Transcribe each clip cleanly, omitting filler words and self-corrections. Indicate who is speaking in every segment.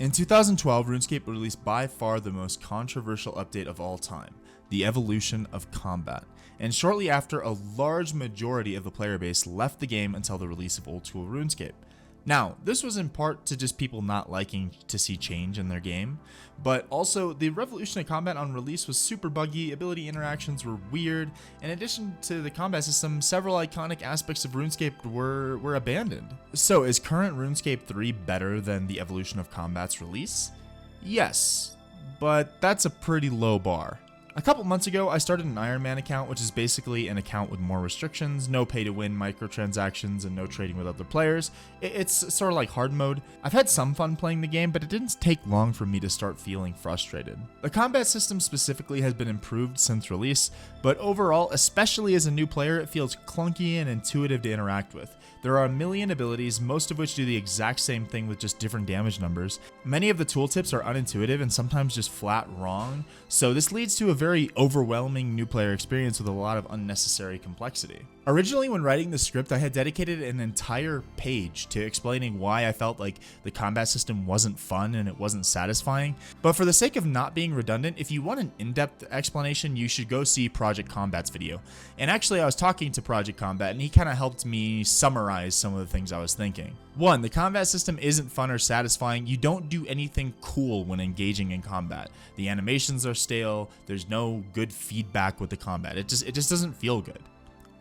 Speaker 1: In 2012, RuneScape released by far the most controversial update of all time, the evolution of combat. And shortly after, a large majority of the player base left the game until the release of old school RuneScape. Now, this was in part to just people not liking to see change in their game, but also the revolution of combat on release was super buggy, ability interactions were weird. In addition to the combat system, several iconic aspects of RuneScape were abandoned. So is current RuneScape 3 better than the evolution of combat's release? Yes, but that's a pretty low bar. A couple months ago, I started an Ironman account, which is basically an account with more restrictions, no pay-to-win microtransactions, and no trading with other players. It's sort of like hard mode. I've had some fun playing the game, but it didn't take long for me to start feeling frustrated. The combat system specifically has been improved since release, but overall, especially as a new player, it feels clunky and intuitive to interact with. There are a million abilities, most of which do the exact same thing with just different damage numbers. Many of the tooltips are unintuitive and sometimes just flat wrong, so this leads to a very overwhelming new player experience with a lot of unnecessary complexity. Originally, when writing the script, I had dedicated an entire page to explaining why I felt like the combat system wasn't fun and it wasn't satisfying, but for the sake of not being redundant, if you want an in-depth explanation, you should go see Project Combat's video. And actually, I was talking to Project Combat and he kind of helped me summarize some of the things I was thinking. 1. The combat system isn't fun or satisfying. You don't do anything cool when engaging in combat. The animations are stale, there's no good feedback with the combat. It just doesn't feel good.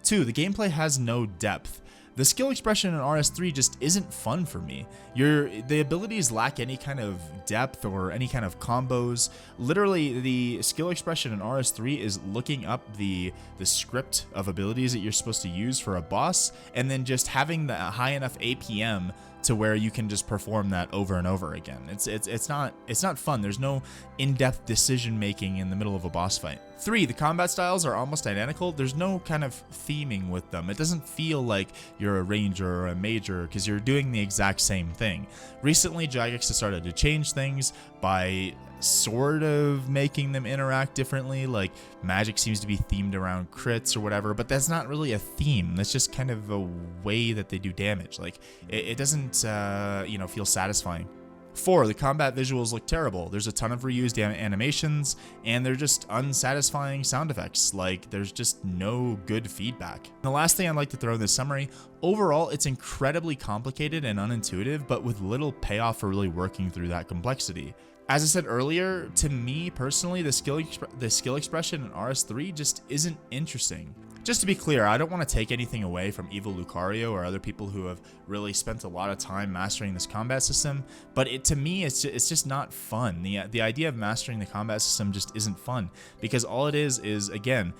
Speaker 1: 2. The gameplay has no depth. The skill expression in RS3 just isn't fun for me. The abilities lack any kind of depth or any kind of combos. Literally, the skill expression in RS3 is looking up the script of abilities that you're supposed to use for a boss, and then just having the high enough APM to where you can just perform that over and over again. It's not fun. There's no in-depth decision making in the middle of a boss fight. 3. The combat styles are almost identical. There's no kind of theming with them. It doesn't feel like you're a ranger or a major because you're doing the exact same thing. Recently, Jagex has started to change things by sort of making them interact differently, like magic seems to be themed around crits or whatever, but that's not really a theme. That's just kind of a way that they do damage. Like it doesn't feel satisfying. 4. The combat visuals look terrible. There's a ton of reused animations, and they're just unsatisfying sound effects. Like, there's just no good feedback. And the last thing I'd like to throw in this summary, overall, it's incredibly complicated and unintuitive, but with little payoff for really working through that complexity. As I said earlier, to me personally, the skill expression in RS3 just isn't interesting. Just to be clear, I don't want to take anything away from Evil Lucario or other people who have really spent a lot of time mastering this combat system, but to me, it's just not fun. The idea of mastering the combat system just isn't fun, because all it is again,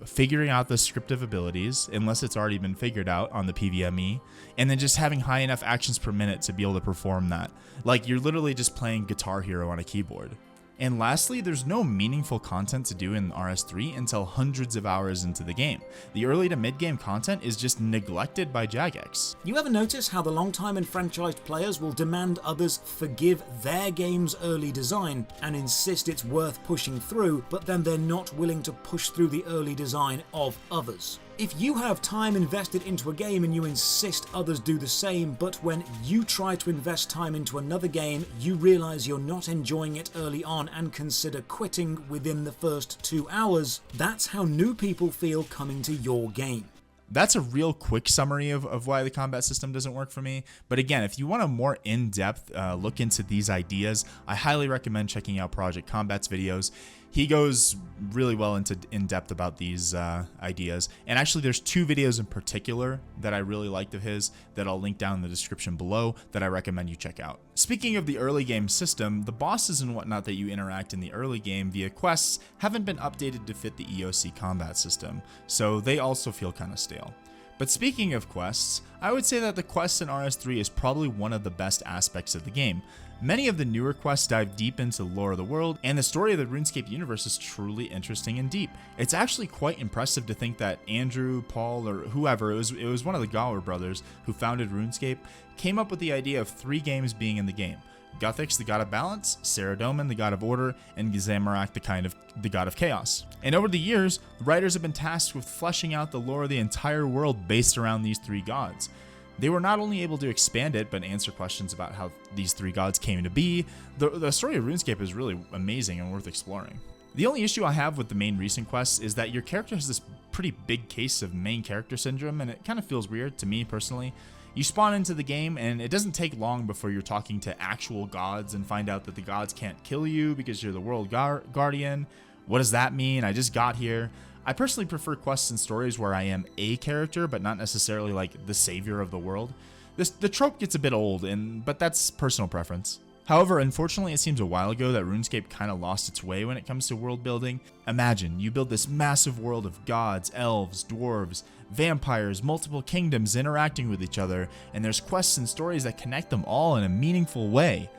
Speaker 1: figuring out the script of abilities, unless it's already been figured out on the PVME, and then just having high enough actions per minute to be able to perform that. Like, you're literally just playing Guitar Hero on a keyboard. And lastly, there's no meaningful content to do in RS3 until hundreds of hours into the game. The early to mid-game content is just neglected by Jagex.
Speaker 2: You ever notice how the long-time enfranchised players will demand others forgive their game's early design and insist it's worth pushing through, but then they're not willing to push through the early design of others? If you have time invested into a game and you insist others do the same, but when you try to invest time into another game, you realize you're not enjoying it early on and consider quitting within the first 2 hours, that's how new people feel coming to your game.
Speaker 1: That's a real quick summary of why the combat system doesn't work for me. But again, if you want a more in-depth look into these ideas, I highly recommend checking out Project Combat's videos. He goes really well into in-depth about these ideas. And actually, there's 2 videos in particular that I really liked of his that I'll link down in the description below that I recommend you check out. Speaking of the early game system, the bosses and whatnot that you interact in the early game via quests haven't been updated to fit the EOC combat system, so they also feel kind of stale. But speaking of quests, I would say that the quests in RS3 is probably one of the best aspects of the game. Many of the newer quests dive deep into the lore of the world, and the story of the RuneScape universe is truly interesting and deep. It's actually quite impressive to think that Andrew, Paul, or whoever, it was one of the Gower brothers who founded RuneScape, came up with the idea of 3 games being in the game. Guthix, the god of balance, Saradomin, the god of order, and Zamorak, the god of chaos. And over the years, the writers have been tasked with fleshing out the lore of the entire world based around these 3 gods. They were not only able to expand it, but answer questions about how these 3 gods came to be. The story of RuneScape is really amazing and worth exploring. The only issue I have with the main recent quests is that your character has this pretty big case of main character syndrome, and it kind of feels weird to me personally. You spawn into the game, and it doesn't take long before you're talking to actual gods and find out that the gods can't kill you because you're the world guardian. What does that mean? I just got here. I personally prefer quests and stories where I am a character, but not necessarily like the savior of the world. The trope gets a bit old, but that's personal preference. However, unfortunately, it seems a while ago that RuneScape kind of lost its way when it comes to world building. Imagine, you build this massive world of gods, elves, dwarves, vampires, multiple kingdoms interacting with each other, and there's quests and stories that connect them all in a meaningful way.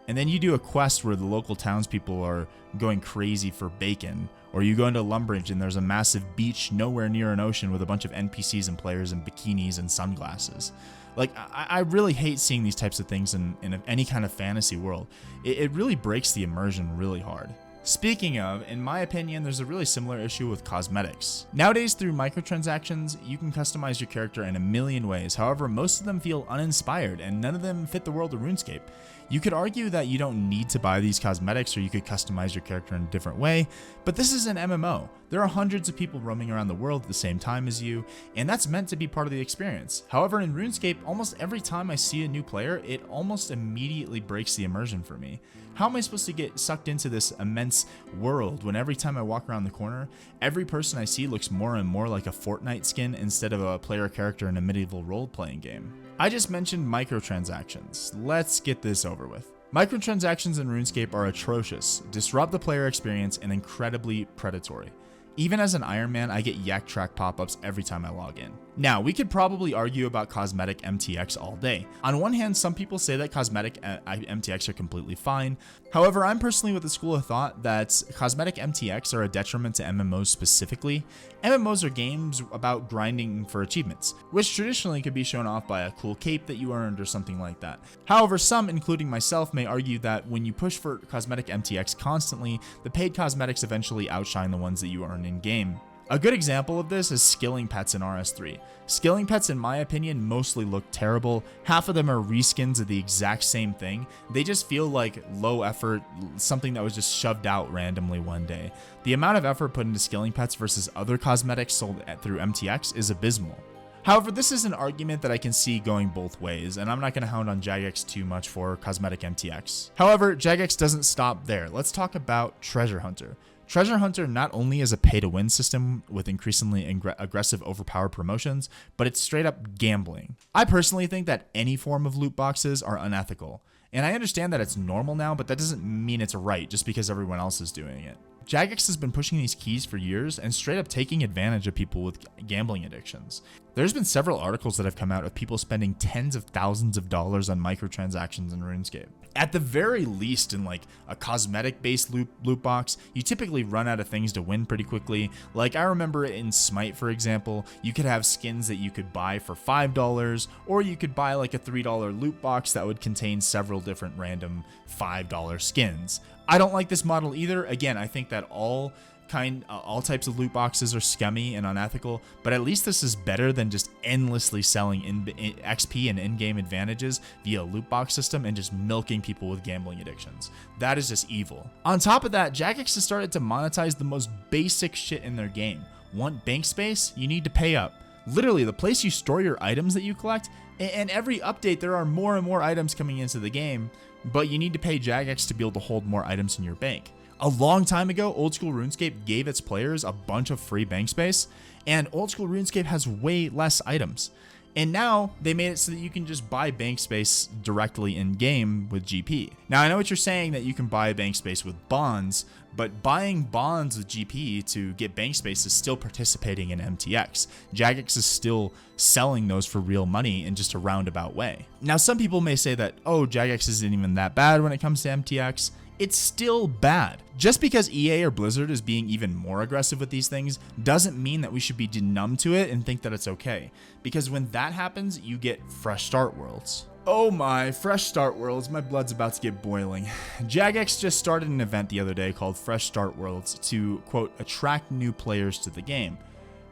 Speaker 1: And then you do a quest where the local townspeople are going crazy for bacon, or you go into Lumbridge and there's a massive beach nowhere near an ocean with a bunch of NPCs and players in bikinis and sunglasses. Like, I really hate seeing these types of things in any kind of fantasy world. It really breaks the immersion really hard. Speaking of, in my opinion, there's a really similar issue with cosmetics. Nowadays, through microtransactions, you can customize your character in a million ways. However, most of them feel uninspired, and none of them fit the world of RuneScape. You could argue that you don't need to buy these cosmetics, or you could customize your character in a different way, but this is an MMO. There are hundreds of people roaming around the world at the same time as you, and that's meant to be part of the experience. However, in RuneScape, almost every time I see a new player, it almost immediately breaks the immersion for me. How am I supposed to get sucked into this immense world when every time I walk around the corner, every person I see looks more and more like a Fortnite skin instead of a player character in a medieval role-playing game? I just mentioned microtransactions. Let's get this over with. Microtransactions in RuneScape are atrocious, disrupt the player experience, and incredibly predatory. Even as an Ironman, I get yak track pop-ups every time I log in. Now, we could probably argue about cosmetic MTX all day. On one hand, some people say that cosmetic MTX are completely fine. However, I'm personally with the school of thought that cosmetic MTX are a detriment to MMOs specifically. MMOs are games about grinding for achievements, which traditionally could be shown off by a cool cape that you earned or something like that. However, some, including myself, may argue that when you push for cosmetic MTX constantly, the paid cosmetics eventually outshine the ones that you earn in-game. A good example of this is skilling pets in RS3. Skilling pets, in my opinion, mostly look terrible. Half of them are reskins of the exact same thing. They just feel like low effort, something that was just shoved out randomly one day. The amount of effort put into skilling pets versus other cosmetics sold through MTX is abysmal. However, this is an argument that I can see going both ways, and I'm not going to hound on Jagex too much for cosmetic MTX. However, Jagex doesn't stop there. Let's talk about Treasure Hunter. Treasure Hunter not only is a pay-to-win system with increasingly aggressive overpowered promotions, but it's straight up gambling. I personally think that any form of loot boxes are unethical, and I understand that it's normal now, but that doesn't mean it's right just because everyone else is doing it. Jagex has been pushing these keys for years and straight up taking advantage of people with gambling addictions. There's been several articles that have come out of people spending tens of thousands of dollars on microtransactions in RuneScape. At the very least, in like a cosmetic-based loot box, you typically run out of things to win pretty quickly. Like I remember in Smite, for example, you could have skins that you could buy for $5, or you could buy like a $3 loot box that would contain several different random $5 skins. I don't like this model either. Again, I think that all types of loot boxes are scummy and unethical, but at least this is better than just endlessly selling XP and in-game advantages via a loot box system and just milking people with gambling addictions. That is just evil. On top of that, Jagex has started to monetize the most basic shit in their game. Want bank space? You need to pay up. Literally, the place you store your items that you collect, and every update there are more and more items coming into the game, but you need to pay Jagex to be able to hold more items in your bank. A long time ago, Old School RuneScape gave its players a bunch of free bank space, and Old School RuneScape has way less items. And now they made it so that you can just buy bank space directly in game with GP. Now I know what you're saying, that you can buy bank space with bonds, but buying bonds with GP to get bank space is still participating in MTX. Jagex is still selling those for real money in just a roundabout way. Now some people may say that, oh, Jagex isn't even that bad when it comes to MTX. It's still bad. Just because EA or Blizzard is being even more aggressive with these things doesn't mean that we should be numb to it and think that it's okay. Because when that happens, you get fresh start worlds. Oh my, fresh start worlds, my blood's about to get boiling. Jagex just started an event the other day called Fresh Start Worlds to, quote, attract new players to the game.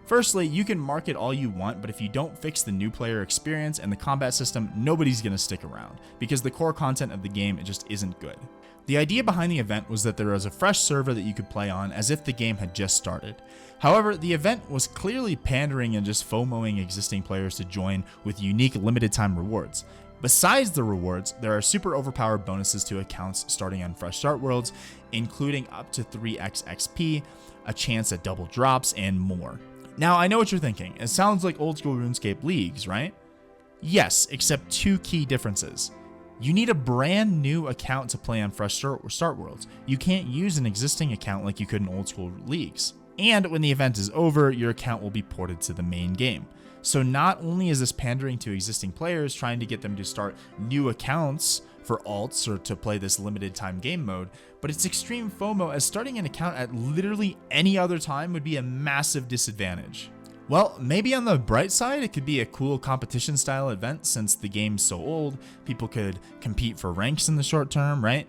Speaker 1: Firstly, you can market all you want, but if you don't fix the new player experience and the combat system, nobody's going to stick around, because the core content of the game just isn't good. The idea behind the event was that there was a fresh server that you could play on as if the game had just started. However, the event was clearly pandering and just FOMOing existing players to join with unique limited time rewards. Besides the rewards, there are super overpowered bonuses to accounts starting on Fresh Start Worlds, including up to 3x XP, a chance at double drops, and more. Now, I know what you're thinking. It sounds like old school RuneScape leagues, right? Yes, except two key differences. You need a brand new account to play on Fresh Start Worlds. You can't use an existing account like you could in old school leagues. And when the event is over, your account will be ported to the main game. So not only is this pandering to existing players, trying to get them to start new accounts for alts or to play this limited time game mode, but it's extreme FOMO, as starting an account at literally any other time would be a massive disadvantage. Well, maybe on the bright side, it could be a cool competition style event since the game's so old, people could compete for ranks in the short term, right?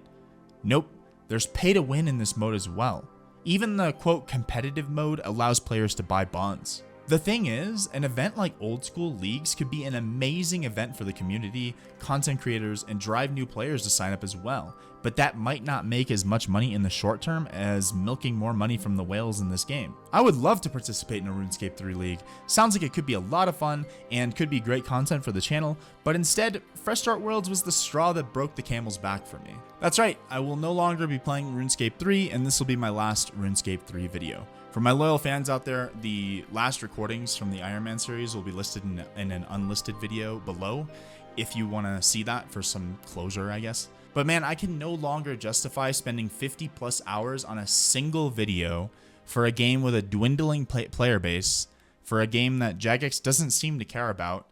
Speaker 1: Nope, there's pay to win in this mode as well. Even the quote competitive mode allows players to buy bonds. The thing is, an event like old school leagues could be an amazing event for the community, content creators, and drive new players to sign up as well, but that might not make as much money in the short term as milking more money from the whales in this game. I would love to participate in a RuneScape 3 league. Sounds like it could be a lot of fun and could be great content for the channel, but instead, Fresh Start Worlds was the straw that broke the camel's back for me. That's right, I will no longer be playing RuneScape 3, and this will be my last RuneScape 3 video. For my loyal fans out there, the last recordings from the Ironman series will be listed in an unlisted video below if you want to see that for some closure, I guess. But man, I can no longer justify spending 50 plus hours on a single video for a game with a dwindling player base, for a game that Jagex doesn't seem to care about,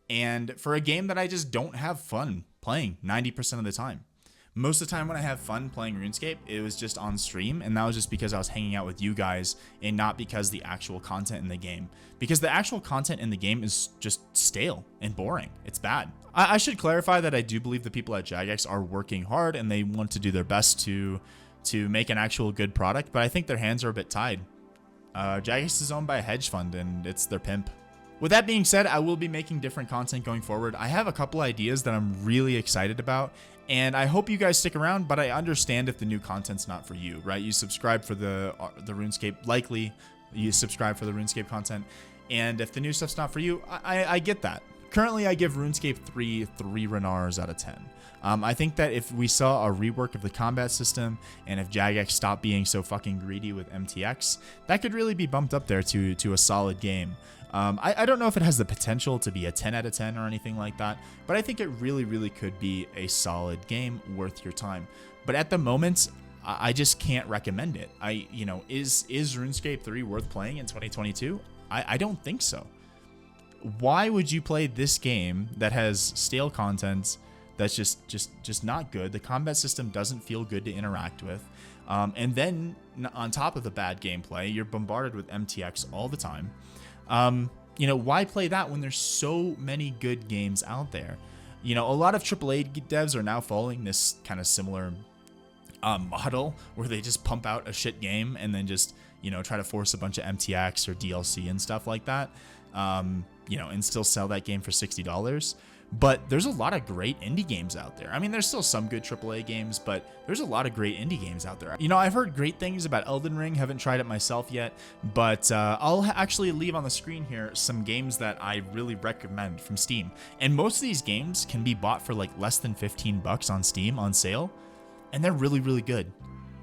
Speaker 1: and for a game that I just don't have fun playing 90% of the time. Most of the time when I have fun playing RuneScape, it was just on stream, and that was just because I was hanging out with you guys and not because the actual content in the game. Because the actual content in the game is just stale and boring. It's bad. I should clarify that I do believe the people at Jagex are working hard and they want to do their best to make an actual good product, but I think their hands are a bit tied. Jagex is owned by a hedge fund and it's their pimp. With that being said, I will be making different content going forward. I have a couple ideas that I'm really excited about, and I hope you guys stick around, but I understand if the new content's not for you, right? You subscribe for the RuneScape, likely you subscribe for the RuneScape content, and if the new stuff's not for you, I get that. Currently, I give RuneScape 3 renars out of 10. I think that if we saw a rework of the combat system, and if Jagex stopped being so fucking greedy with MTX, that could really be bumped up there to a solid game. I don't know if it has the potential to be a 10 out of 10 or anything like that, but I think it really could be a solid game worth your time. But at the moment, I just can't recommend it. Is RuneScape 3 worth playing in 2022? I don't think so. Why would you play this game that has stale content that's just not good? The combat system doesn't feel good to interact with. And then on top of the bad gameplay, you're bombarded with MTX all the time. Why play that when there's so many good games out there? A lot of AAA devs are now following this kind of similar model where they just pump out a shit game and then just, try to force a bunch of MTX or DLC and stuff like that, and still sell that game for $60. But there's a lot of great indie games out there. I mean, there's still some good AAA games, but there's a lot of great indie games out there. I've heard great things about Elden Ring, haven't tried it myself yet, but I'll actually leave on the screen here some games that I really recommend from Steam. And most of these games can be bought for like less than $15 on Steam on sale, and they're really good.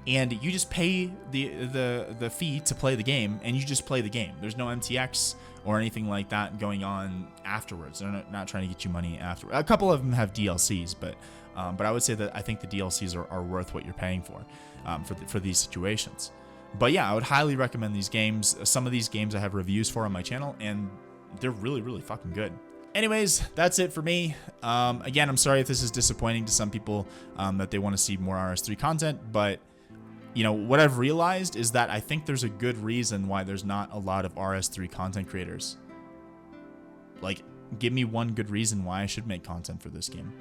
Speaker 1: And you just pay the fee to play the game, and you just play the game. There's no MTX or anything like that going on afterwards. They're not trying to get you money after. A couple of them have DLCs, but I would say that I think the DLCs are worth what you're paying for these situations. But yeah, I would highly recommend these games. Some of these games I have reviews for on my channel, and they're really fucking good. Anyways, that's it for me. Again, I'm sorry if this is disappointing to some people that they want to see more RS3 content, but what I've realized is that I think there's a good reason why there's not a lot of RS3 content creators. Like, give me one good reason why I should make content for this game.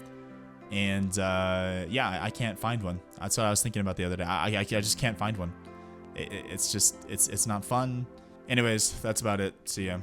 Speaker 1: And yeah, I can't find one. That's what I was thinking about the other day. I just can't find one. It's not fun. Anyways, that's about it. See ya.